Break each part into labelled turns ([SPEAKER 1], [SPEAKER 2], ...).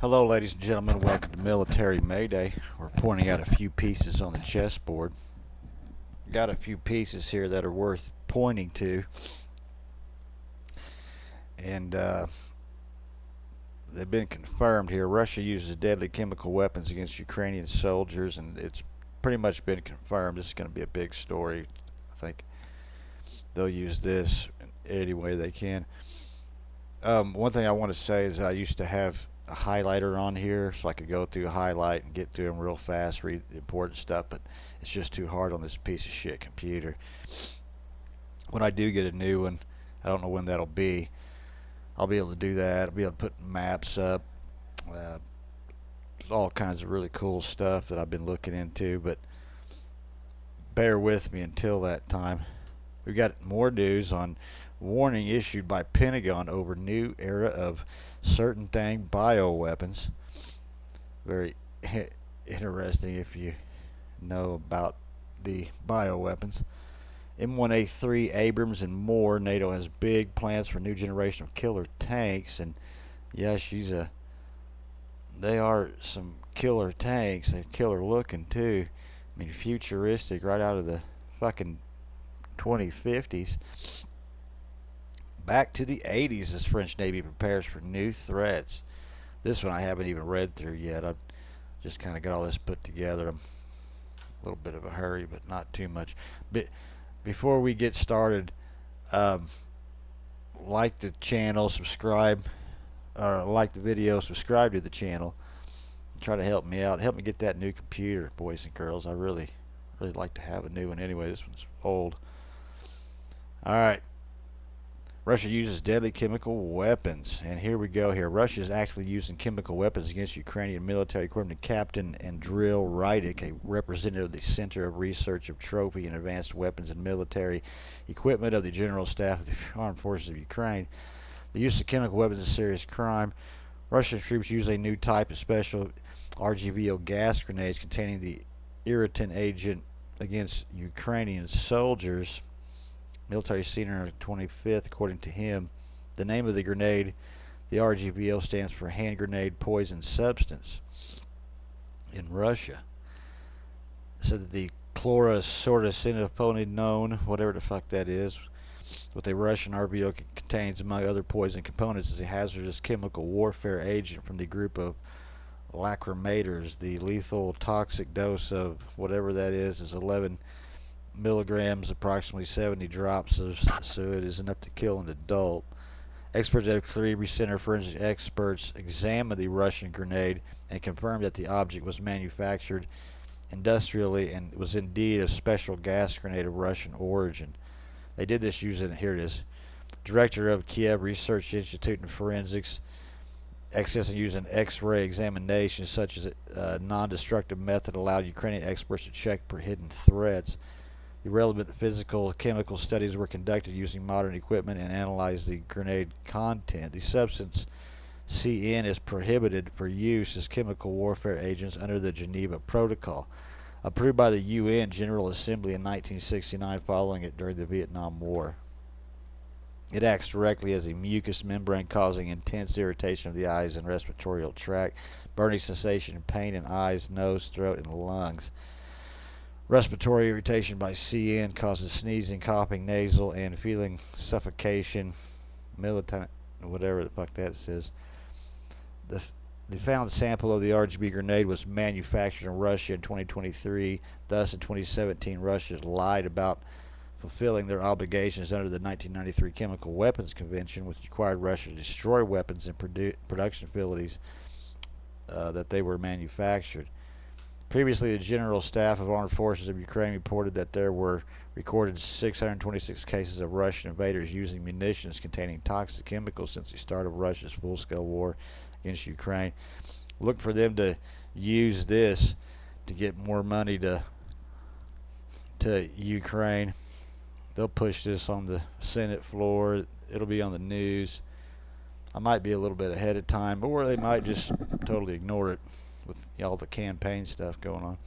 [SPEAKER 1] Hello, ladies and gentlemen. Welcome to Military Mayday. We're pointing out a few pieces on the chessboard. Got a few pieces here that are worth pointing to, and they've been confirmed here. Russia uses deadly chemical weapons against Ukrainian soldiers, and it's pretty much been confirmed. This is going to be a big story. I think they'll use this any way they can. One thing I want to say is I used to have a highlighter on here so I could go through a highlight and get through them real fast, read the important stuff, but it's just too hard on this piece of shit computer. When I do get a new one, I don't know when that'll be. I'll be able to do that. I'll be able to put maps up, uh, all kinds of really cool stuff that I've been looking into, but bear with me until that time. We've got more news on warning issued by Pentagon over new era of certain thing bioweapons. Very interesting if you know about the bioweapons. M1A3 Abrams and more. NATO has big plans for a new generation of killer tanks, and yeah, they are some killer tanks. They're killer looking too. I mean, futuristic, right out of the fucking 2050s. Back to the 80s as French Navy prepares for new threats. This one I haven't even read through yet. I've just kind of got all this put together. I'm a little bit of a hurry, but not too much. But before we get started, um, like the channel, subscribe, or like the video, subscribe to the channel. Try to help me out. Help me get that new computer, boys and girls. I really like to have a new one anyway. This one's old. All right. Russia uses deadly chemical weapons. And here we go here. Russia is actually using chemical weapons against Ukrainian military, according to Captain Andrii Rudyk, a representative of the Center of Research of Trophy and Advanced Weapons and Military Equipment of the General Staff of the Armed Forces of Ukraine. The use of chemical weapons is a serious crime. Russian troops use a new type of special RGBO gas grenades containing the irritant agent against Ukrainian soldiers. Military senior on the 25th, according to him. The name of the grenade, the RGBO, stands for hand grenade poison substance in Russia. So that the chlorosorticinophoninone, whatever the fuck that is, what the Russian RBO contains, among other poison components, is a hazardous chemical warfare agent from the group of lacrimators. The lethal toxic dose of whatever that is 11 milligrams, approximately 70 drops, so it is enough to kill an adult. Experts at the Kyiv Center of Forensic Experts examined the Russian grenade and confirmed that the object was manufactured industrially and was indeed a special gas grenade of Russian origin. They did this using, here it is, Director of Kyiv Research Institute in Forensics, accessing using X-ray examinations such as a non-destructive method allowed Ukrainian experts to check for hidden threats. The relevant physical chemical studies were conducted using modern equipment and analyzed the grenade content. The substance CN is prohibited for use as chemical warfare agents under the Geneva Protocol, approved by the UN General Assembly in 1969 following it during the Vietnam War. It acts directly as a mucous membrane, causing intense irritation of the eyes and respiratory tract, burning sensation and pain in eyes, nose, throat, and lungs. Respiratory irritation by CN causes sneezing, coughing, nasal, and feeling suffocation, militant, whatever the fuck that says. The found sample of the RGB grenade was manufactured in Russia in 2023. Thus, in 2017, Russia lied about fulfilling their obligations under the 1993 Chemical Weapons Convention, which required Russia to destroy weapons in production facilities that they were manufactured. Previously, the General Staff of Armed Forces of Ukraine reported that there were recorded 626 cases of Russian invaders using munitions containing toxic chemicals since the start of Russia's full-scale war against Ukraine. Look for them to use this to get more money to Ukraine. They'll push this on the Senate floor. It'll be on the news. I might be a little bit ahead of time, or they might just totally ignore it with all the campaign stuff going on.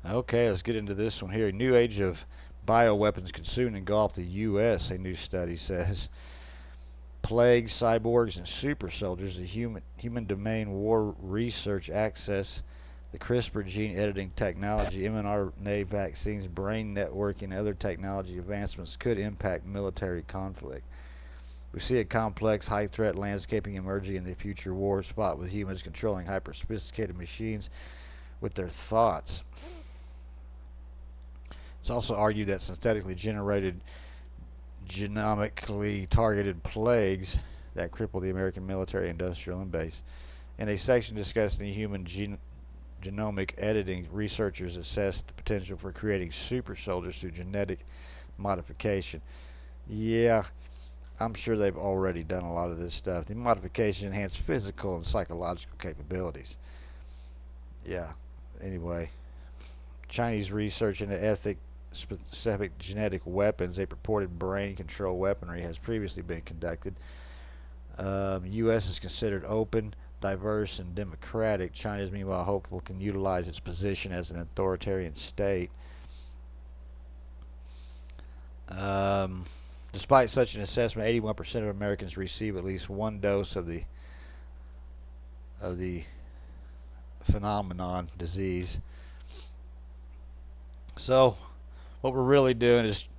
[SPEAKER 1] Okay, let's get into this one here. A new age of bioweapons could soon engulf the U.S., a new study says. Plagues, Cyborgs, and Supersoldiers, the human domain war research access the CRISPR gene editing technology, mRNA vaccines, brain networking, and other technology advancements could impact military conflict. We see a complex, high-threat landscaping emerging in the future war spot with humans controlling hyper-sophisticated machines with their thoughts. It's also argued that synthetically generated, genomically targeted plagues that cripple the American military industrial base. In a section discussing the human genomic editing, researchers assessed the potential for creating super soldiers through genetic modification. Yeah, I'm sure they've already done a lot of this stuff. The modification enhanced physical and psychological capabilities. Yeah, anyway. Chinese research into specific genetic weapons, a purported brain control weaponry, has previously been conducted. U.S. is considered open, diverse, and democratic. China is meanwhile hopeful can utilize its position as an authoritarian state. Despite such an assessment, 81% of Americans receive at least one dose of the phenomenon disease. So, what we're really doing is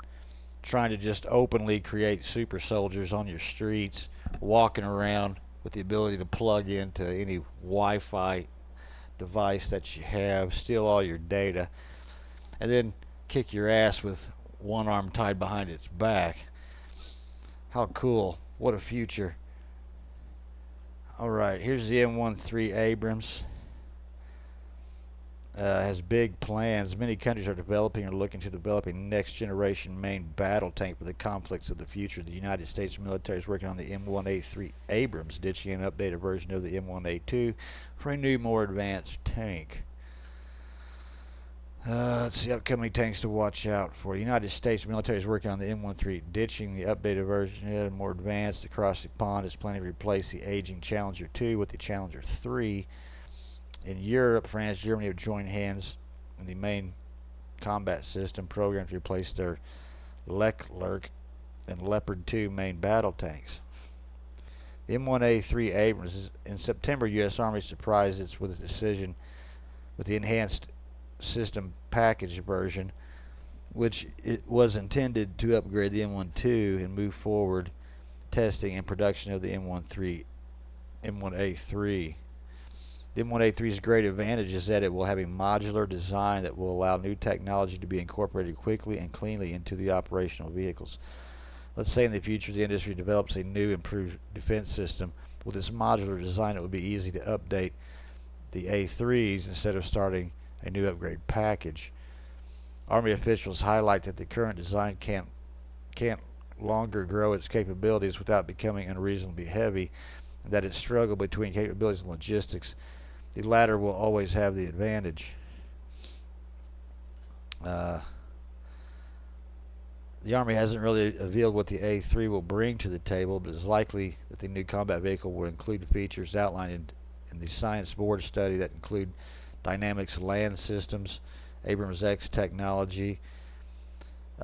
[SPEAKER 1] trying to just openly create super soldiers on your streets, walking around with the ability to plug into any Wi-Fi device that you have, steal all your data, and then kick your ass with one arm tied behind its back. How cool. What a future. Alright, here's the M13 Abrams. Has big plans. Many countries are developing or looking to develop a next generation main battle tank for the conflicts of the future. The United States military is working on the M1A3 Abrams, ditching an updated version of the M1A2 for a new, more advanced tank. Let's see upcoming tanks to watch out for. The United States military is working on the M13, ditching the updated version, more advanced. Across the pond is planning to replace the aging Challenger 2 with the Challenger 3. In Europe, France, Germany have joined hands in the main combat system program to replace their lurk and Leopard 2 main battle tanks. The M1A3 Abrams in September, U.S. Army surprised us with a decision with the enhanced system package version, which it was intended to upgrade the M12 and move forward testing and production of the M1A3. The M1A3's great advantage is that it will have a modular design that will allow new technology to be incorporated quickly and cleanly into the operational vehicles. Let's say in the future the industry develops a new improved defense system. With this modular design, it would be easy to update the A3s instead of starting a new upgrade package. Army officials highlight that the current design can't longer grow its capabilities without becoming unreasonably heavy, and that its struggle between capabilities and logistics, the latter will always have the advantage. The Army hasn't really revealed what the A3 will bring to the table, but it's likely that the new combat vehicle will include features outlined in the Science Board study that include dynamics land systems, Abrams X technology.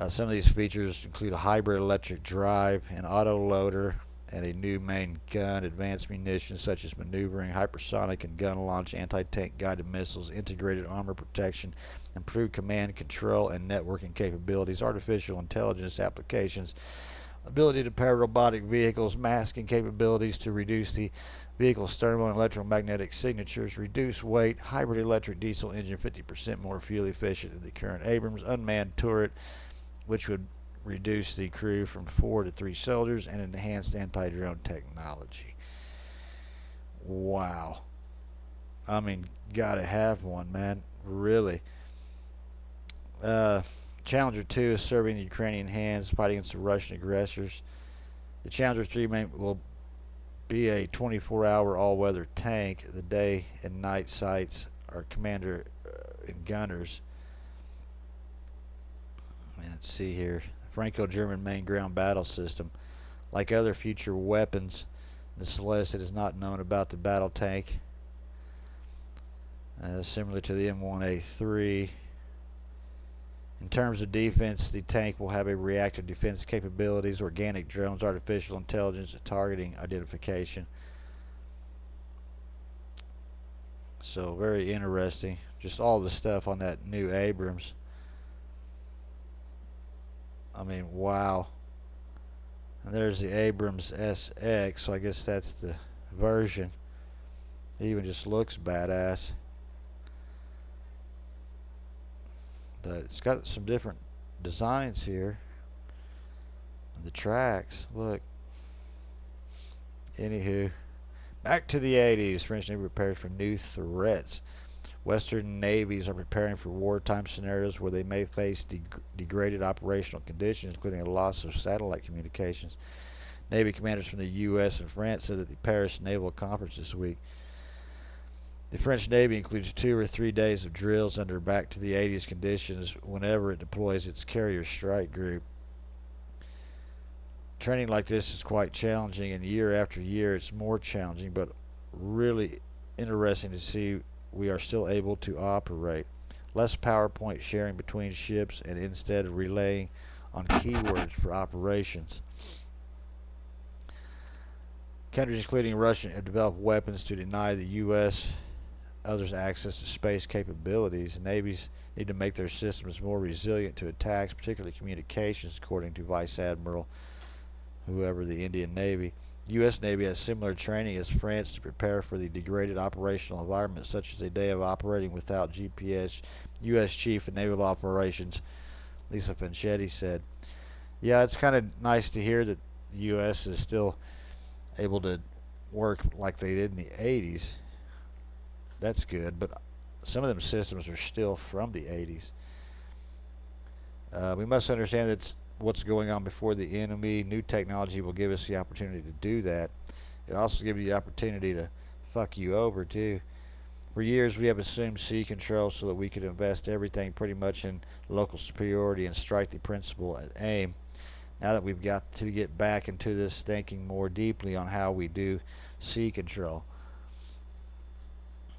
[SPEAKER 1] Some of these features include a hybrid electric drive, an auto loader, and a new main gun, advanced munitions such as maneuvering, hypersonic and gun launch, anti-tank guided missiles, integrated armor protection, improved command, control, and networking capabilities, artificial intelligence applications, ability to power robotic vehicles, masking capabilities to reduce the vehicle's thermal and electromagnetic signatures, reduce weight, hybrid electric diesel engine 50% more fuel efficient than the current Abrams, unmanned turret, which would reduce the crew from 4 to 3 soldiers, and enhanced anti-drone technology. Wow. I mean, gotta have one, man. Really. Challenger 2 is serving the Ukrainian hands, fighting against the Russian aggressors. The Challenger 3 will be a 24-hour all-weather tank. The day and night sights are commander and gunners. Let's see here. Franco-German main ground battle system. Like other future weapons, the Celestia is not known about the battle tank. Similar to the M1A3. In terms of defense, the tank will have a reactive defense capabilities, organic drones, artificial intelligence, targeting identification. So very interesting. Just all the stuff on that new Abrams. I mean, wow. And there's the Abrams SX, so I guess that's the version. It even just looks badass. But it's got some different designs here. The tracks, look. Anywho, back to the 80s. French Navy prepared for new threats. Western navies are preparing for wartime scenarios where they may face degraded operational conditions, including a loss of satellite communications. Navy commanders from the U.S. and France said at the Paris Naval Conference this week. The French Navy includes 2 or 3 days of drills under back to the 80s conditions whenever it deploys its carrier strike group. Training like this is quite challenging, and year after year it's more challenging, but really interesting to see we are still able to operate. Less PowerPoint sharing between ships and instead relaying on keywords for operations. Countries including Russia have developed weapons to deny the U.S. others access to space capabilities. Navies need to make their systems more resilient to attacks, particularly communications, according to Vice Admiral whoever the Indian Navy. The U.S. Navy has similar training as France to prepare for the degraded operational environment, such as a day of operating without GPS. U.S. Chief of Naval Operations Lisa Fanchetti said. Yeah, it's kind of nice to hear that the U.S. is still able to work like they did in the 80s. That's good, but some of them systems are still from the 80s. We must understand that what's going on before the enemy. New technology will give us the opportunity to do that. It also gives you the opportunity to fuck you over too. For years we have assumed sea control so that we could invest everything pretty much in local superiority and strike the principle at aim. Now that we've got to get back into this, thinking more deeply on how we do sea control.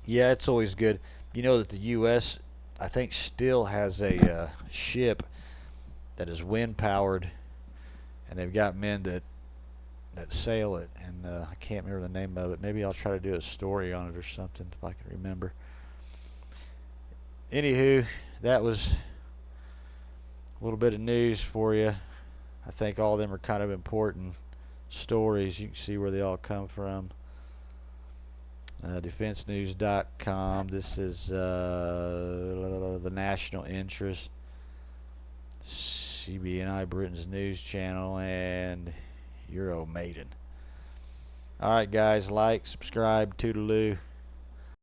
[SPEAKER 1] Yeah, it's always good. You know that the U.S. I think still has a ship that is wind powered, and they've got men that sail it, and I can't remember the name of it. Maybe I'll try to do a story on it or something if I can remember. Anywho, that was a little bit of news for you. I think all of them are kind of important stories. You can see where they all come from. DefenseNews.com. This is the national interest. CBNI, Britain's news channel, and Euro Maiden. Alright guys, like, subscribe, toodaloo.